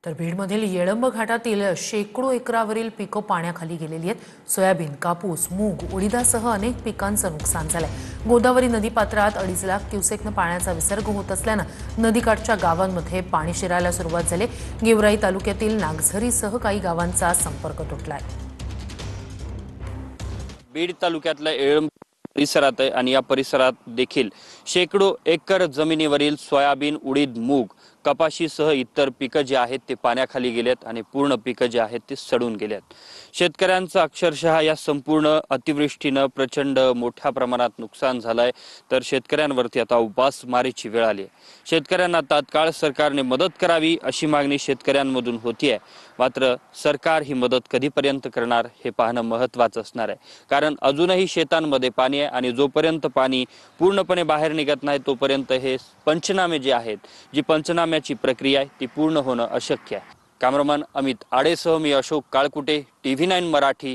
तर बीडमधील येळंब घाटातील शेकडो एकरावरील पिकं पाण्याखाली गेलेली आहेत। सोयाबीन, कापूस, मूग, उडीदासह अनेक पिकांचं नुकसान झालंय। गोदावरी नदीपात्रात 2.5 लाख क्युसेकनं पाण्याचा विसर्ग होत असल्यानं नदीकाठच्या गावांमध्ये पाणी शिरायला सुरुवात झाली। गेवराई तालुक्यातील नागझरीसह काही गावांचा संपर्क तुटलाय। बीड तालुक्यातल्या येळंब परिसरात आहे आणि या परिसरात देखील शेकडो एकर जमिनीवरील सोयाबीन, उडीद, मूग, कपाशीसह इतर पिकं जे आहेत ते पाण्याखाली गेलेत आणि पूर्ण पिकं जे आहेत ते सडून गेलेत। शेतकऱ्यांचं अक्षरशः या संपूर्ण अतिवृष्टीनं प्रचंड मोठ्या प्रमाणात नुकसान झालंय। तर शेतकऱ्यांवरती आता उपासमारीची वेळ आली आहे। शेतकऱ्यांना तात्काळ सरकारने मदत करावी अशी मागणी शेतकऱ्यांमधून होतीये। मात्र सरकार ही मदत कधीपर्यंत करणार हे पाहणं महत्त्वाचं असणार आहे, कारण अजूनही शेतांमध्ये पाणी आहे आणि जोपर्यंत पाणी पूर्णपणे बाहेर निघत नाही तोपर्यंत हे पंचनामे जे आहेत, जी पंचनाम्याची प्रक्रिया आहे ती पूर्ण होणं अशक्य आहे। कॅमेरामन अमित आडेसह मी अशोक काळकुटे, TV9 मराठी।